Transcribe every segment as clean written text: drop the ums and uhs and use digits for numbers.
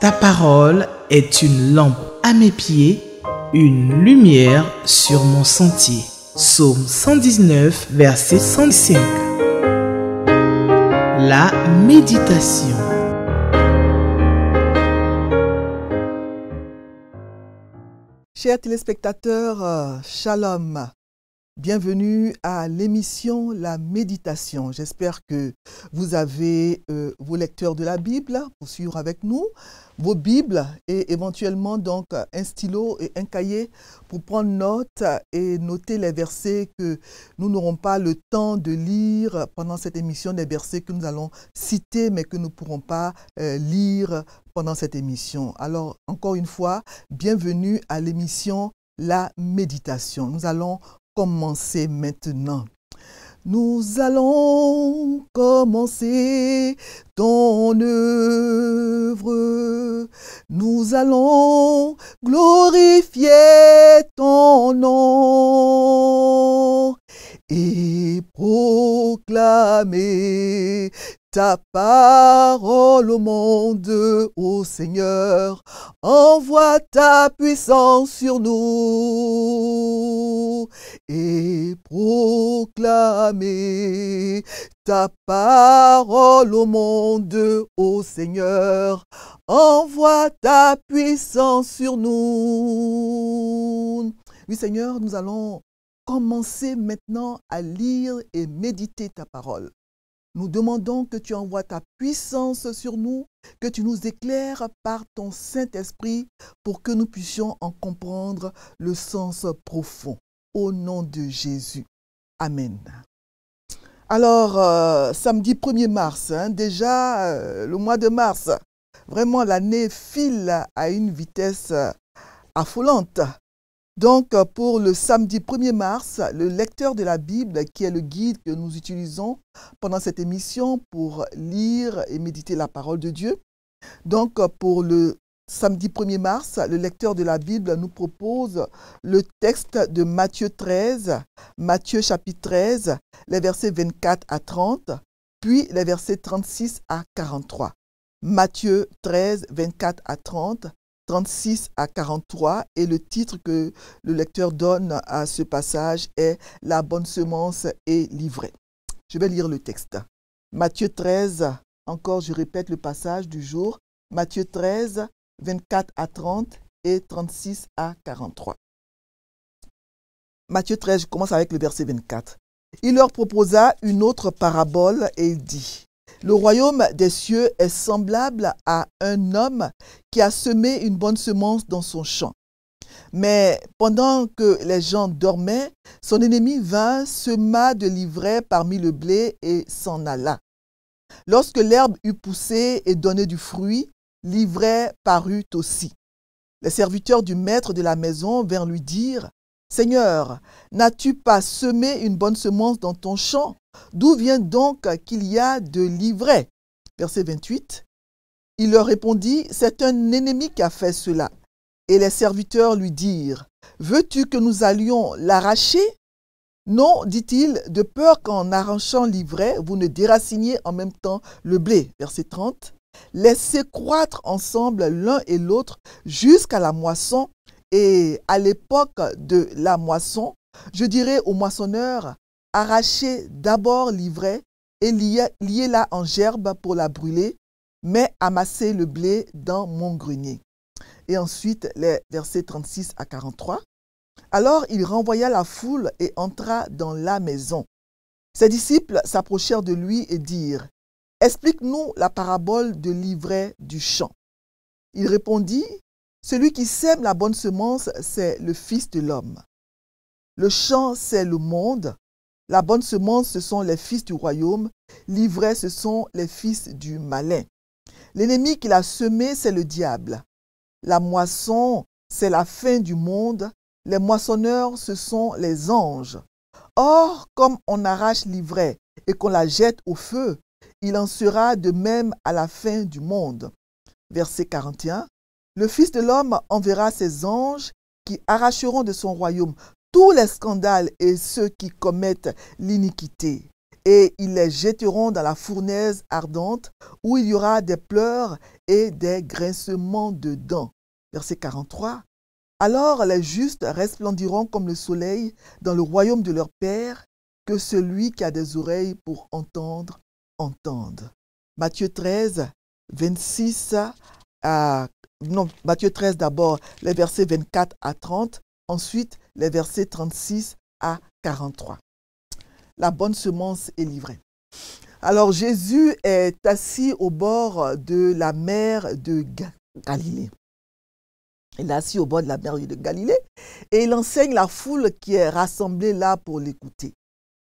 Ta parole est une lampe à mes pieds, une lumière sur mon sentier. Psaume 119, verset 105. La méditation. Chers téléspectateurs, shalom. Bienvenue à l'émission La Méditation. J'espère que vous avez vos lecteurs de la Bible pour suivre avec nous, vos Bibles et éventuellement donc un stylo et un cahier pour prendre note et noter les versets que nous n'aurons pas le temps de lire pendant cette émission, des versets que nous allons citer mais que nous ne pourrons pas lire pendant cette émission. Alors, encore une fois, bienvenue à l'émission La Méditation. Nous allons commencer maintenant. Nous allons commencer ton œuvre. Nous allons glorifier ton nom et proclamer ta parole au monde, ô Seigneur. Envoie ta puissance sur nous et proclamer ta parole au monde, ô Seigneur. Envoie ta puissance sur nous. Oui, Seigneur, nous allons commencer maintenant à lire et méditer ta parole. Nous demandons que tu envoies ta puissance sur nous, que tu nous éclaires par ton Saint-Esprit pour que nous puissions en comprendre le sens profond. Au nom de Jésus. Amen. Alors, samedi 1er mars, déjà le mois de mars, vraiment l'année file à une vitesse affolante. Donc, pour le samedi 1er mars, le lecteur de la Bible, qui est le guide que nous utilisons pendant cette émission pour lire et méditer la parole de Dieu. Donc, pour le samedi 1er mars, le lecteur de la Bible nous propose le texte de Matthieu 13, Matthieu chapitre 13, les versets 24 à 30, puis les versets 36 à 43. Matthieu 13, 24 à 30. 36 à 43 et le titre que le lecteur donne à ce passage est « La bonne semence est livrée ». Je vais lire le texte. Matthieu 13, encore je répète le passage du jour, Matthieu 13, 24 à 30 et 36 à 43. Matthieu 13, je commence avec le verset 24. Il leur proposa une autre parabole et il dit: le royaume des cieux est semblable à un homme qui a semé une bonne semence dans son champ. Mais pendant que les gens dormaient, son ennemi vint, sema de l'ivraie parmi le blé et s'en alla. Lorsque l'herbe eut poussé et donné du fruit, l'ivraie parut aussi. Les serviteurs du maître de la maison vinrent lui dire: Seigneur, n'as-tu pas semé une bonne semence dans ton champ? D'où vient donc qu'il y a de l'ivraie? Verset 28. Il leur répondit: c'est un ennemi qui a fait cela. Et les serviteurs lui dirent: veux-tu que nous allions l'arracher? Non, dit-il, de peur qu'en arrachant l'ivraie, vous ne déraciniez en même temps le blé. Verset 30. Laissez croître ensemble l'un et l'autre jusqu'à la moisson. Et à l'époque de la moisson, je dirais aux moissonneurs: arrachez d'abord l'ivraie et liez-la en gerbe pour la brûler, mais amassez le blé dans mon grenier. Et ensuite, les versets 36 à 43. Alors il renvoya la foule et entra dans la maison. Ses disciples s'approchèrent de lui et dirent: explique-nous la parabole de l'ivraie du champ. Il répondit: celui qui sème la bonne semence, c'est le Fils de l'homme. Le champ, c'est le monde. La bonne semence, ce sont les fils du royaume. L'ivraie, ce sont les fils du malin. L'ennemi qui l'a semé, c'est le diable. La moisson, c'est la fin du monde. Les moissonneurs, ce sont les anges. Or, comme on arrache l'ivraie et qu'on la jette au feu, il en sera de même à la fin du monde. Verset 41. Le Fils de l'homme enverra ses anges qui arracheront de son royaume tous les scandales et ceux qui commettent l'iniquité et ils les jetteront dans la fournaise ardente, où il y aura des pleurs et des grincements de dents. Verset 43. Alors les justes resplendiront comme le soleil dans le royaume de leur Père, que celui qui a des oreilles pour entendre, entende. Matthieu 13, 26 à... Non, Matthieu 13 d'abord, les versets 24 à 30, ensuite les versets 36 à 43. La bonne semence est livrée. Alors Jésus est assis au bord de la mer de Galilée. Il est assis au bord de la mer de Galilée et il enseigne la foule qui est rassemblée là pour l'écouter.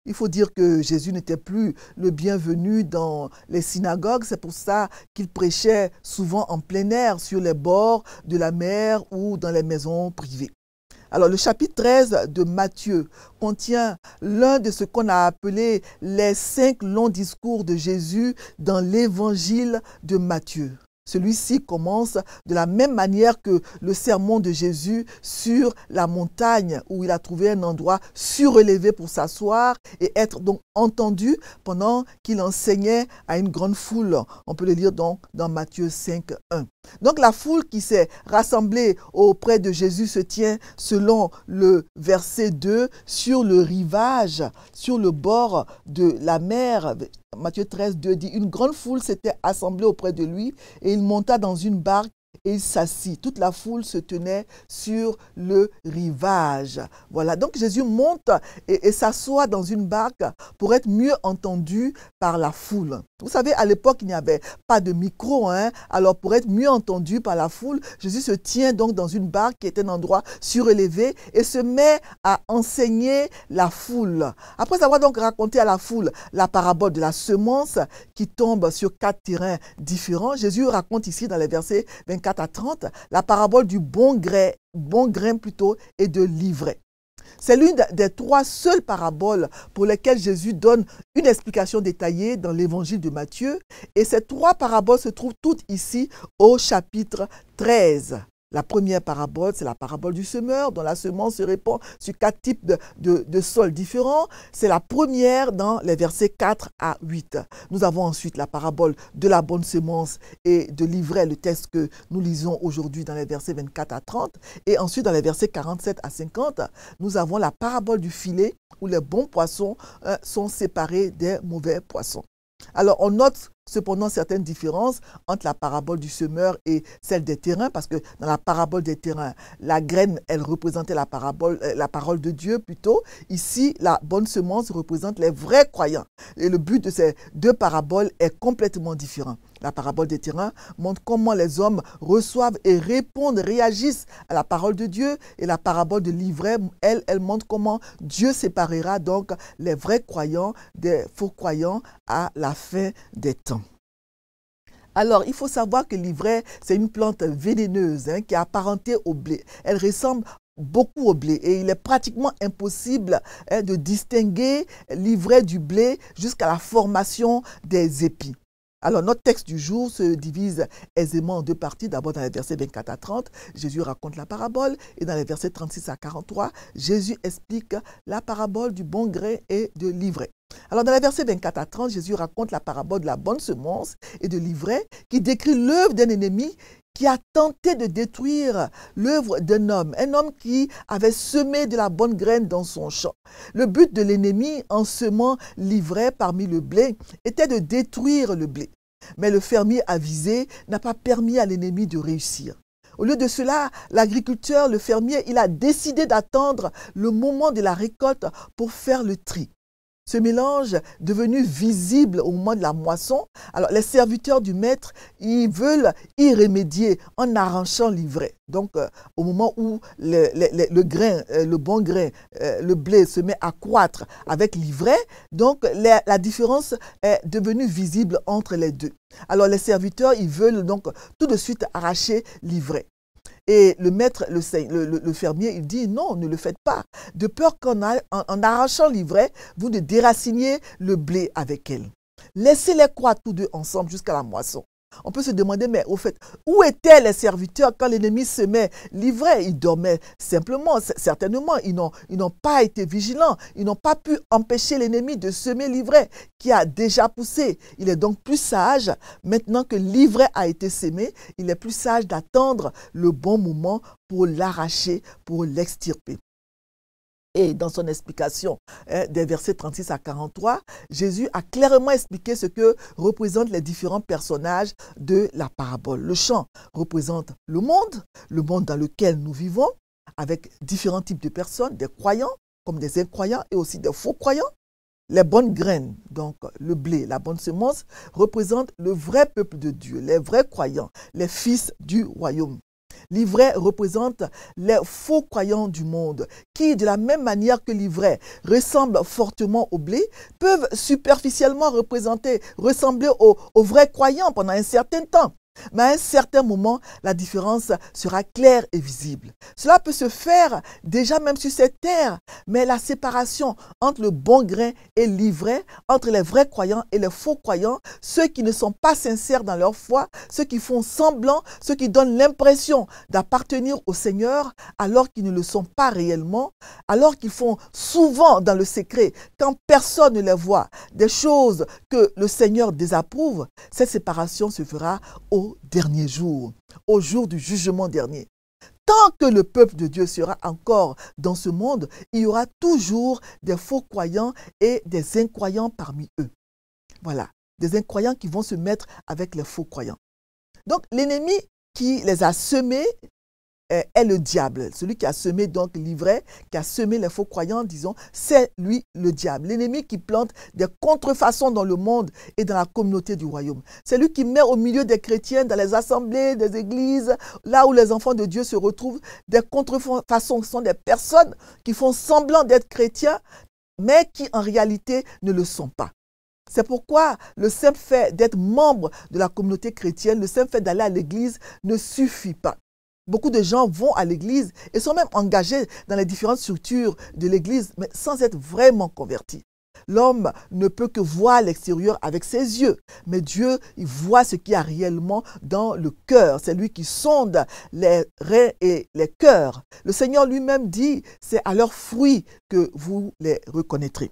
Il faut dire que Jésus n'était plus le bienvenu dans les synagogues. C'est pour ça qu'il prêchait souvent en plein air, sur les bords de la mer ou dans les maisons privées. Alors, le chapitre 13 de Matthieu contient l'un de ce qu'on a appelé les 5 longs discours de Jésus dans l'évangile de Matthieu. Celui-ci commence de la même manière que le sermon de Jésus sur la montagne où il a trouvé un endroit surélevé pour s'asseoir et être donc entendu pendant qu'il enseignait à une grande foule. On peut le lire donc dans Matthieu 5, 1. Donc la foule qui s'est rassemblée auprès de Jésus se tient selon le verset 2 sur le rivage, sur le bord de la mer. Matthieu 13, 2 dit, une grande foule s'était assemblée auprès de lui et il monta dans une barque et il s'assit. Toute la foule se tenait sur le rivage. Voilà, donc Jésus monte et s'assoit dans une barque pour être mieux entendu par la foule. Vous savez, à l'époque, il n'y avait pas de micro, alors pour être mieux entendu par la foule, Jésus se tient donc dans une barque qui est un endroit surélevé et se met à enseigner la foule. Après avoir donc raconté à la foule la parabole de la semence qui tombe sur 4 terrains différents, Jésus raconte ici dans les versets 24 à 30 la parabole du bon grain plutôt et de l'ivraie. C'est l'une des 3 seules paraboles pour lesquelles Jésus donne une explication détaillée dans l'évangile de Matthieu. Et ces 3 paraboles se trouvent toutes ici au chapitre 13. La première parabole, c'est la parabole du semeur, dont la semence se répand sur 4 types de sols différents. C'est la première dans les versets 4 à 8. Nous avons ensuite la parabole de la bonne semence et de l'ivraie, le texte que nous lisons aujourd'hui dans les versets 24 à 30. Et ensuite, dans les versets 47 à 50, nous avons la parabole du filet, où les bons poissons sont séparés des mauvais poissons. Alors, on note cependant certaines différences entre la parabole du semeur et celle des terrains, parce que dans la parabole des terrains, la graine, elle représentait la parole de Dieu plutôt. Ici, la bonne semence représente les vrais croyants. Et le but de ces 2 paraboles est complètement différent. La parabole des terrains montre comment les hommes reçoivent et répondent, réagissent à la parole de Dieu. Et la parabole de l'ivraie, elle montre comment Dieu séparera donc les vrais croyants des faux croyants à la fin des temps. Alors, il faut savoir que l'ivraie, c'est une plante vénéneuse qui est apparentée au blé. Elle ressemble beaucoup au blé et il est pratiquement impossible de distinguer l'ivraie du blé jusqu'à la formation des épis. Alors, notre texte du jour se divise aisément en 2 parties. D'abord, dans les versets 24 à 30, Jésus raconte la parabole. Et dans les versets 36 à 43, Jésus explique la parabole du bon grain et de l'ivraie. Alors, dans les versets 24 à 30, Jésus raconte la parabole de la bonne semence et de l'ivraie qui décrit l'œuvre d'un ennemi qui a tenté de détruire l'œuvre d'un homme, un homme qui avait semé de la bonne graine dans son champ. Le but de l'ennemi, en semant l'ivraie parmi le blé, était de détruire le blé. Mais le fermier avisé n'a pas permis à l'ennemi de réussir. Au lieu de cela, l'agriculteur, le fermier, il a décidé d'attendre le moment de la récolte pour faire le tri. Ce mélange devenu visible au moment de la moisson, alors les serviteurs du maître, ils veulent y remédier en arrachant l'ivraie. Donc, au moment où le grain, le bon grain, le blé se met à croître avec l'ivraie, donc la différence est devenue visible entre les deux. Alors, les serviteurs, ils veulent donc tout de suite arracher l'ivraie. Et le maître, le fermier, il dit non, ne le faites pas. De peur qu'en arrachant l'ivraie, vous ne déraciniez le blé avec elle. Laissez-les croître tous deux ensemble jusqu'à la moisson. On peut se demander, mais au fait, où étaient les serviteurs quand l'ennemi semait l'ivraie? Ils dormaient simplement, certainement, ils n'ont pas été vigilants, ils n'ont pas pu empêcher l'ennemi de semer l'ivraie qui a déjà poussé. Il est donc plus sage, maintenant que l'ivraie a été semée, il est plus sage d'attendre le bon moment pour l'arracher, pour l'extirper. Et dans son explication des versets 36 à 43, Jésus a clairement expliqué ce que représentent les différents personnages de la parabole. Le champ représente le monde dans lequel nous vivons, avec différents types de personnes, des croyants comme des incroyants et aussi des faux croyants. Les bonnes graines, donc le blé, la bonne semence, représentent le vrai peuple de Dieu, les vrais croyants, les fils du royaume. L'ivraie représente les faux croyants du monde qui, de la même manière que l'ivraie ressemble fortement au blé, peuvent superficiellement ressembler aux vrais croyants pendant un certain temps. Mais à un certain moment, la différence sera claire et visible. Cela peut se faire déjà même sur cette terre, mais la séparation entre le bon grain et l'ivraie, entre les vrais croyants et les faux croyants, ceux qui ne sont pas sincères dans leur foi, ceux qui font semblant, ceux qui donnent l'impression d'appartenir au Seigneur alors qu'ils ne le sont pas réellement, alors qu'ils font souvent dans le secret, quand personne ne les voit, des choses que le Seigneur désapprouve, cette séparation se fera au dernier jour, au jour du jugement dernier. Tant que le peuple de Dieu sera encore dans ce monde, il y aura toujours des faux croyants et des incroyants parmi eux. Voilà, des incroyants qui vont se mettre avec les faux croyants. Donc l'ennemi qui les a semés est le diable. Celui qui a semé donc l'ivraie, qui a semé les faux croyants, disons, c'est lui le diable. L'ennemi qui plante des contrefaçons dans le monde et dans la communauté du royaume. C'est lui qui met au milieu des chrétiens, dans les assemblées, des églises, là où les enfants de Dieu se retrouvent, des contrefaçons. Ce sont des personnes qui font semblant d'être chrétiens, mais qui en réalité ne le sont pas. C'est pourquoi le simple fait d'être membre de la communauté chrétienne, le simple fait d'aller à l'église ne suffit pas. Beaucoup de gens vont à l'église et sont même engagés dans les différentes structures de l'église, mais sans être vraiment convertis. L'homme ne peut que voir l'extérieur avec ses yeux, mais Dieu, il voit ce qu'il y a réellement dans le cœur. C'est lui qui sonde les reins et les cœurs. Le Seigneur lui-même dit, c'est à leurs fruits que vous les reconnaîtrez.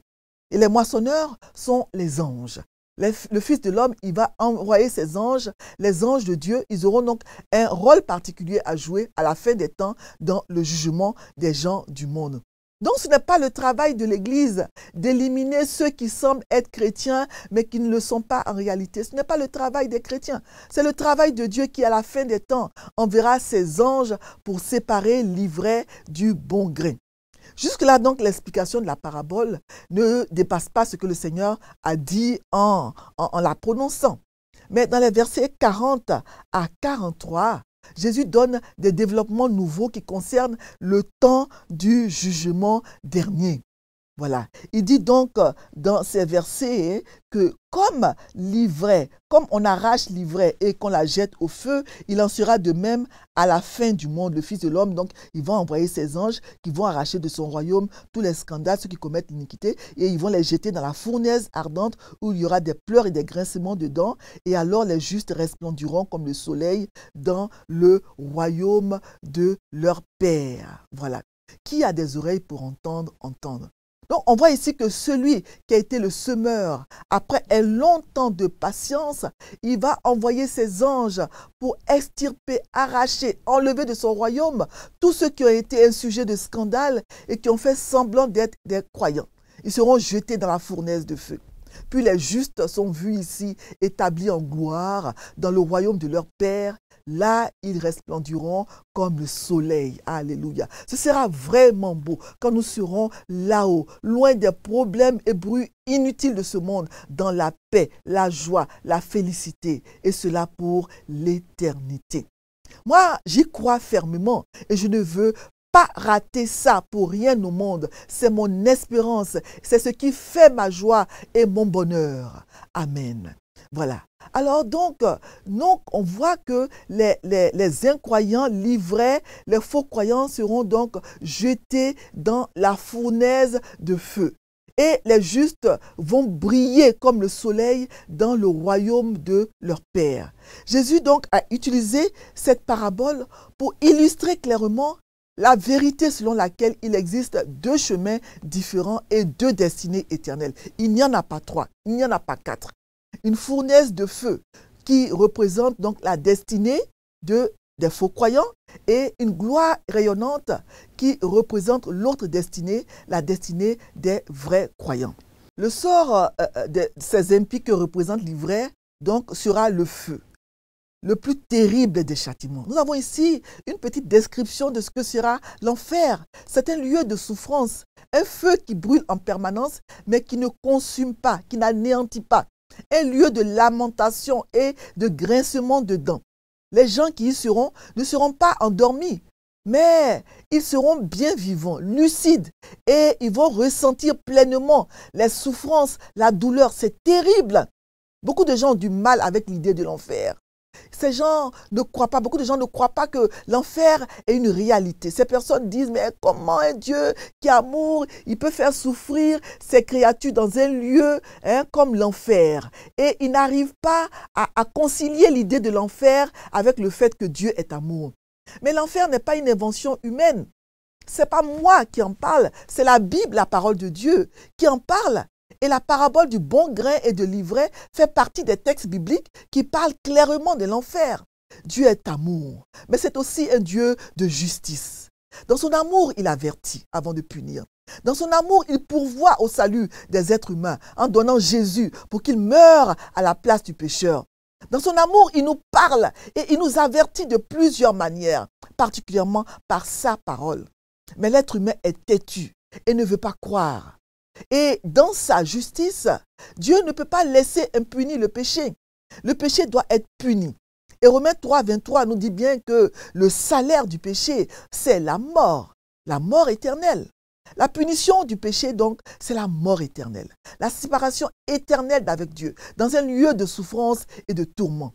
Et les moissonneurs sont les anges. Le Fils de l'homme, il va envoyer ses anges, les anges de Dieu, ils auront donc un rôle particulier à jouer à la fin des temps dans le jugement des gens du monde. Donc ce n'est pas le travail de l'Église d'éliminer ceux qui semblent être chrétiens mais qui ne le sont pas en réalité. Ce n'est pas le travail des chrétiens. C'est le travail de Dieu qui à la fin des temps enverra ses anges pour séparer l'ivraie du bon grain. Jusque-là, donc, l'explication de la parabole ne dépasse pas ce que le Seigneur a dit en la prononçant. Mais dans les versets 40 à 43, Jésus donne des développements nouveaux qui concernent le temps du jugement dernier. Voilà. Il dit donc dans ces versets que comme l'ivraie, comme on arrache l'ivraie et qu'on la jette au feu, il en sera de même à la fin du monde. Le Fils de l'homme, donc, il va envoyer ses anges qui vont arracher de son royaume tous les scandales, ceux qui commettent l'iniquité, et ils vont les jeter dans la fournaise ardente où il y aura des pleurs et des grincements dedans. Et alors les justes resplendiront comme le soleil dans le royaume de leur Père. Voilà. Qui a des oreilles pour entendre, entendre. Donc, on voit ici que celui qui a été le semeur, après un long temps de patience, il va envoyer ses anges pour extirper, arracher, enlever de son royaume tous ceux qui ont été un sujet de scandale et qui ont fait semblant d'être des croyants. Ils seront jetés dans la fournaise de feu. Puis les justes sont vus ici établis en gloire dans le royaume de leur Père. Là, ils resplendiront comme le soleil. Alléluia. Ce sera vraiment beau quand nous serons là-haut, loin des problèmes et bruits inutiles de ce monde, dans la paix, la joie, la félicité, et cela pour l'éternité. Moi, j'y crois fermement et je ne veux pas rater ça pour rien au monde. C'est mon espérance, c'est ce qui fait ma joie et mon bonheur. Amen. Voilà. Alors donc, on voit que les incroyants, l'ivraie, les faux croyants seront donc jetés dans la fournaise de feu. et les justes vont briller comme le soleil dans le royaume de leur Père. Jésus donc a utilisé cette parabole pour illustrer clairement la vérité selon laquelle il existe deux chemins différents et deux destinées éternelles. Il n'y en a pas trois, il n'y en a pas quatre. Une fournaise de feu qui représente donc la destinée des faux croyants et une gloire rayonnante qui représente l'autre destinée, la destinée des vrais croyants. Le sort de ces impies que représente l'ivraie donc sera le feu, le plus terrible des châtiments. Nous avons ici une petite description de ce que sera l'enfer. C'est un lieu de souffrance, un feu qui brûle en permanence mais qui ne consume pas, qui n'anéantit pas. Un lieu de lamentation et de grincement de dents. Les gens qui y seront ne seront pas endormis, mais ils seront bien vivants, lucides, et ils vont ressentir pleinement les souffrances, la douleur. C'est terrible. Beaucoup de gens ont du mal avec l'idée de l'enfer. Ces gens ne croient pas, beaucoup de gens ne croient pas que l'enfer est une réalité. Ces personnes disent, mais comment un Dieu qui est amour, il peut faire souffrir ses créatures dans un lieu comme l'enfer? Et ils n'arrivent pas à concilier l'idée de l'enfer avec le fait que Dieu est amour. Mais l'enfer n'est pas une invention humaine. Ce n'est pas moi qui en parle, c'est la Bible, la parole de Dieu, qui en parle. Et la parabole du bon grain et de l'ivraie fait partie des textes bibliques qui parlent clairement de l'enfer. Dieu est amour, mais c'est aussi un Dieu de justice. Dans son amour, il avertit avant de punir. Dans son amour, il pourvoit au salut des êtres humains en donnant Jésus pour qu'il meure à la place du pécheur. Dans son amour, il nous parle et il nous avertit de plusieurs manières, particulièrement par sa parole. Mais l'être humain est têtu et ne veut pas croire. Et dans sa justice, Dieu ne peut pas laisser impuni le péché. Le péché doit être puni. Et Romains 3, 23 nous dit bien que le salaire du péché, c'est la mort éternelle. La punition du péché, donc, c'est la mort éternelle. La séparation éternelle d'avec Dieu, dans un lieu de souffrance et de tourment.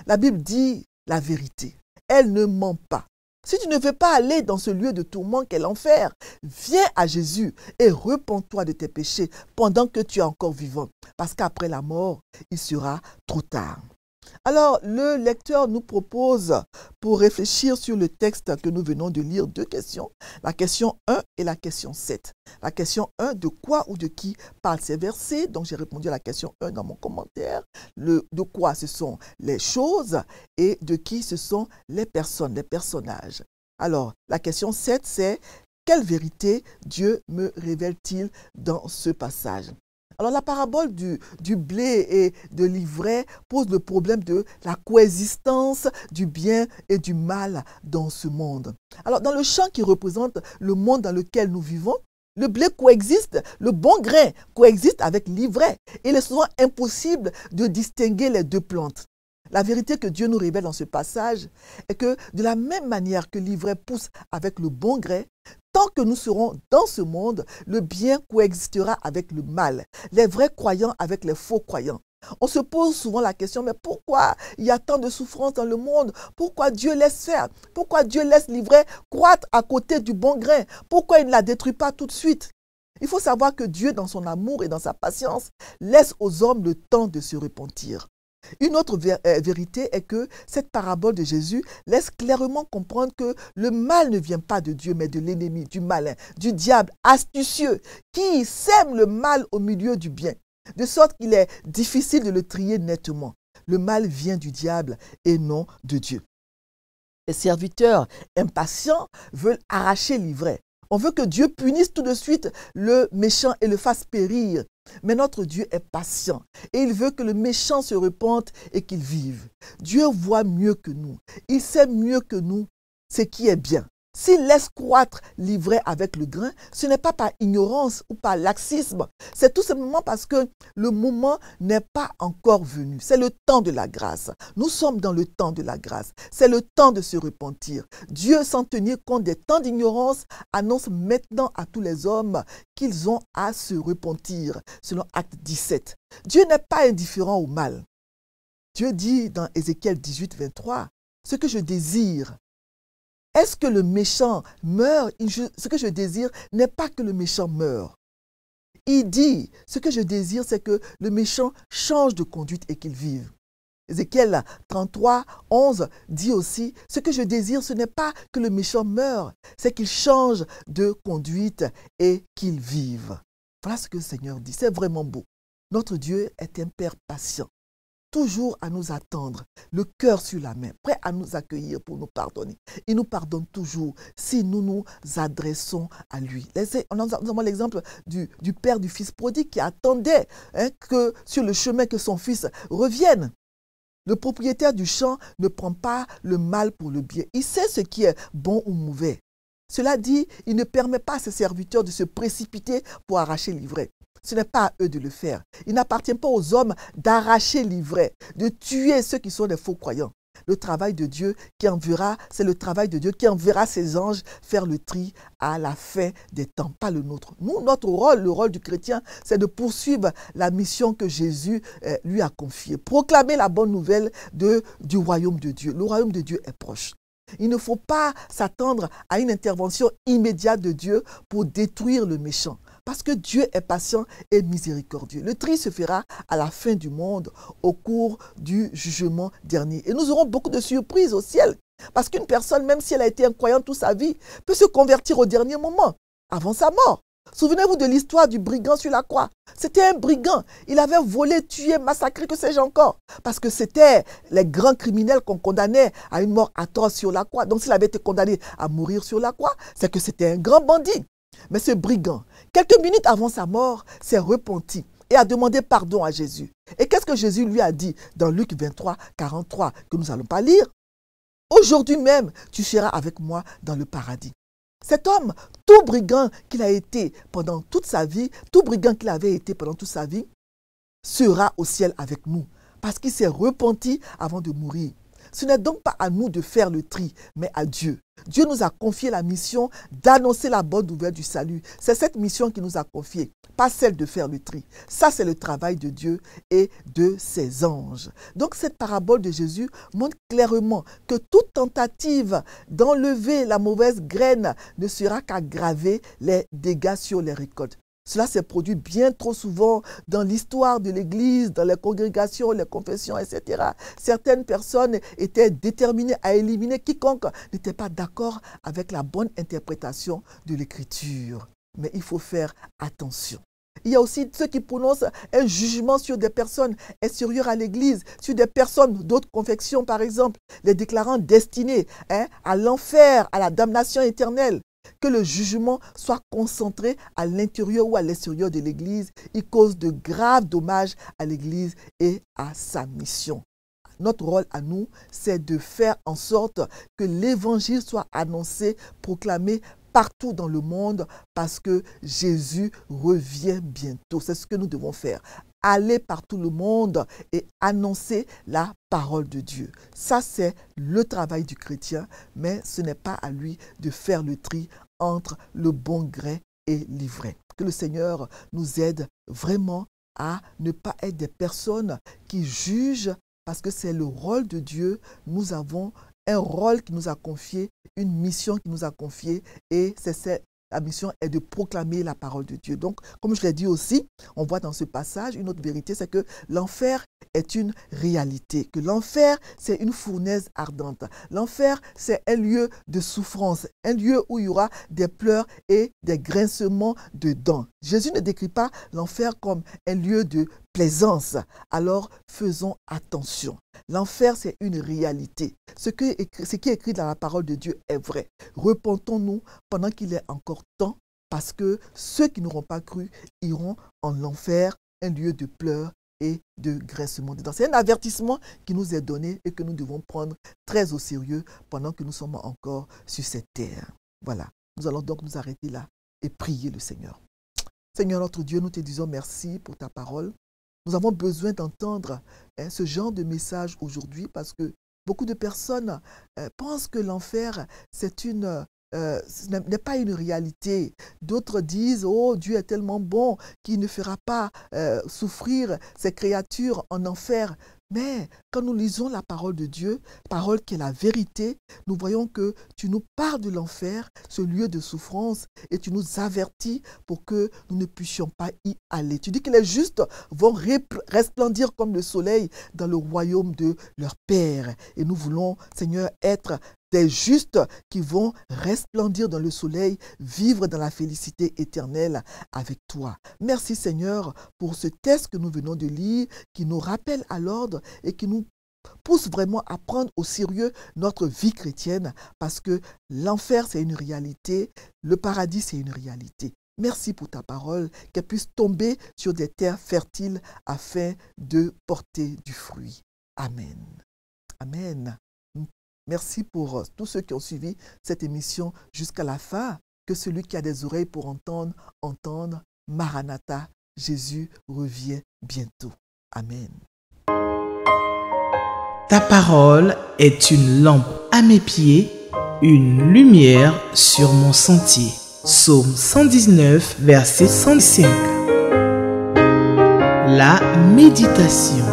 La Bible dit la vérité. Elle ne ment pas. Si tu ne veux pas aller dans ce lieu de tourment qu'est l'enfer, viens à Jésus et repens-toi de tes péchés pendant que tu es encore vivant. Parce qu'après la mort, il sera trop tard. Alors, le lecteur nous propose, pour réfléchir sur le texte que nous venons de lire, deux questions. La question 1 et la question 7. La question 1, de quoi ou de qui parlent ces versets? Donc, j'ai répondu à la question 1 dans mon commentaire. De quoi ce sont les choses et de qui ce sont les personnes, les personnages. Alors, la question 7, c'est quelle vérité Dieu me révèle-t-il dans ce passage? Alors la parabole du blé et de l'ivraie pose le problème de la coexistence du bien et du mal dans ce monde. Alors dans le champ qui représente le monde dans lequel nous vivons, le blé coexiste, le bon grain coexiste avec l'ivraie. Il est souvent impossible de distinguer les deux plantes. La vérité que Dieu nous révèle dans ce passage est que de la même manière que l'ivraie pousse avec le bon grain, tant que nous serons dans ce monde, le bien coexistera avec le mal, les vrais croyants avec les faux croyants. On se pose souvent la question, mais pourquoi il y a tant de souffrance dans le monde? Pourquoi Dieu laisse faire? Pourquoi Dieu laisse l'ivraie croître à côté du bon grain? Pourquoi il ne la détruit pas tout de suite? Il faut savoir que Dieu, dans son amour et dans sa patience, laisse aux hommes le temps de se repentir. Une autre vérité est que cette parabole de Jésus laisse clairement comprendre que le mal ne vient pas de Dieu, mais de l'ennemi, du malin, du diable astucieux, qui sème le mal au milieu du bien, de sorte qu'il est difficile de le trier nettement. Le mal vient du diable et non de Dieu. Les serviteurs impatients veulent arracher l'ivraie. On veut que Dieu punisse tout de suite le méchant et le fasse périr. Mais notre Dieu est patient et il veut que le méchant se repente et qu'il vive. Dieu voit mieux que nous. Il sait mieux que nous ce qui est bien. S'il laisse croître l'ivraie avec le grain, ce n'est pas par ignorance ou par laxisme. C'est tout simplement parce que le moment n'est pas encore venu. C'est le temps de la grâce. Nous sommes dans le temps de la grâce. C'est le temps de se repentir. Dieu, sans tenir compte des temps d'ignorance, annonce maintenant à tous les hommes qu'ils ont à se repentir, selon Acte 17. Dieu n'est pas indifférent au mal. Dieu dit dans Ézéchiel 18, 23, « Ce que je désire, est-ce que le méchant meurt? Ce que je désire n'est pas que le méchant meure. il dit, ce que je désire, c'est que le méchant change de conduite et qu'il vive. Ézéchiel 33, 11 dit aussi, ce que je désire, ce n'est pas que le méchant meure, c'est qu'il change de conduite et qu'il vive. Voilà ce que le Seigneur dit, c'est vraiment beau. Notre Dieu est un Père patient, toujours à nous attendre, le cœur sur la main, prêt à nous accueillir pour nous pardonner. Il nous pardonne toujours si nous nous adressons à lui. On a l'exemple du père du fils prodigue qui attendait que sur le chemin que son fils revienne. Le propriétaire du champ ne prend pas le mal pour le bien. Il sait ce qui est bon ou mauvais. Cela dit, il ne permet pas à ses serviteurs de se précipiter pour arracher l'ivraie. Ce n'est pas à eux de le faire. Il n'appartient pas aux hommes d'arracher l'ivraie, de tuer ceux qui sont des faux croyants. Le travail de Dieu qui enverra, c'est le travail de Dieu qui enverra ses anges faire le tri à la fin des temps, pas le nôtre. Nous, notre rôle, le rôle du chrétien, c'est de poursuivre la mission que Jésus lui a confiée. Proclamer la bonne nouvelle du royaume de Dieu. Le royaume de Dieu est proche. Il ne faut pas s'attendre à une intervention immédiate de Dieu pour détruire le méchant. Parce que Dieu est patient et miséricordieux. Le tri se fera à la fin du monde, au cours du jugement dernier. Et nous aurons beaucoup de surprises au ciel. Parce qu'une personne, même si elle a été incroyante toute sa vie, peut se convertir au dernier moment, avant sa mort. Souvenez-vous de l'histoire du brigand sur la croix. C'était un brigand. Il avait volé, tué, massacré, que sais-je encore. Parce que c'était les grands criminels qu'on condamnait à une mort atroce sur la croix. Donc s'il avait été condamné à mourir sur la croix, c'est que c'était un grand bandit. Mais ce brigand, quelques minutes avant sa mort, s'est repenti et a demandé pardon à Jésus. Et qu'est-ce que Jésus lui a dit dans Luc 23, 43, que nous n'allons pas lire? Aujourd'hui même, tu seras avec moi dans le paradis. Cet homme, tout brigand qu'il a été pendant toute sa vie, tout brigand qu'il avait été pendant toute sa vie, sera au ciel avec nous, parce qu'il s'est repenti avant de mourir. Ce n'est donc pas à nous de faire le tri, mais à Dieu. Dieu nous a confié la mission d'annoncer la bonne nouvelle du salut. C'est cette mission qu'il nous a confiée, pas celle de faire le tri. Ça, c'est le travail de Dieu et de ses anges. Donc, cette parabole de Jésus montre clairement que toute tentative d'enlever la mauvaise graine ne sera qu'aggraver les dégâts sur les récoltes. Cela s'est produit bien trop souvent dans l'histoire de l'Église, dans les congrégations, les confessions, etc. Certaines personnes étaient déterminées à éliminer quiconque n'était pas d'accord avec la bonne interprétation de l'Écriture. Mais il faut faire attention. Il y a aussi ceux qui prononcent un jugement sur des personnes extérieures à l'Église, sur des personnes d'autres confessions, par exemple, les déclarant destinés à l'enfer, à la damnation éternelle. Que le jugement soit concentré à l'intérieur ou à l'extérieur de l'Église, il cause de graves dommages à l'Église et à sa mission. Notre rôle à nous, c'est de faire en sorte que l'Évangile soit annoncé, proclamé partout dans le monde parce que Jésus revient bientôt. C'est ce que nous devons faire. Aller par tout le monde et annoncer la parole de Dieu. Ça, c'est le travail du chrétien, mais ce n'est pas à lui de faire le tri entre le bon grain et l'ivraie. Que le Seigneur nous aide vraiment à ne pas être des personnes qui jugent parce que c'est le rôle de Dieu. Nous avons un rôle qui nous a confié, une mission qui nous a confiée et la mission est de proclamer la parole de Dieu. Donc, comme je l'ai dit aussi, on voit dans ce passage une autre vérité, c'est que l'enfer est une réalité, que l'enfer, c'est une fournaise ardente. L'enfer, c'est un lieu de souffrance, un lieu où il y aura des pleurs et des grincements de dents. Jésus ne décrit pas l'enfer comme un lieu de plaisance. Alors, faisons attention. L'enfer, c'est une réalité. Ce qui est écrit dans la parole de Dieu est vrai. Repentons-nous pendant qu'il est encore temps, parce que ceux qui n'auront pas cru iront en enfer, un lieu de pleurs et de grincement de dents. C'est un avertissement qui nous est donné et que nous devons prendre très au sérieux pendant que nous sommes encore sur cette terre. Voilà. Nous allons donc nous arrêter là et prier le Seigneur. Seigneur notre Dieu, nous te disons merci pour ta parole. Nous avons besoin d'entendre ce genre de message aujourd'hui parce que beaucoup de personnes pensent que l'enfer, n'est pas une réalité. D'autres disent, oh, Dieu est tellement bon qu'il ne fera pas souffrir ses créatures en enfer. Mais quand nous lisons la parole de Dieu, parole qui est la vérité, nous voyons que tu nous parles de l'enfer, ce lieu de souffrance, et tu nous avertis pour que nous ne puissions pas y aller. Tu dis que les justes vont resplendir comme le soleil dans le royaume de leur Père. Et nous voulons, Seigneur, être des justes qui vont resplendir dans le soleil, vivre dans la félicité éternelle avec toi. Merci Seigneur pour ce texte que nous venons de lire, qui nous rappelle à l'ordre et qui nous pousse vraiment à prendre au sérieux notre vie chrétienne, parce que l'enfer c'est une réalité, le paradis c'est une réalité. Merci pour ta parole, qu'elle puisse tomber sur des terres fertiles afin de porter du fruit. Amen. Amen. Merci pour tous ceux qui ont suivi cette émission jusqu'à la fin. Que celui qui a des oreilles pour entendre, entende. Maranatha, Jésus revient bientôt. Amen. Ta parole est une lampe à mes pieds, une lumière sur mon sentier. Psaume 119, verset 105. La méditation.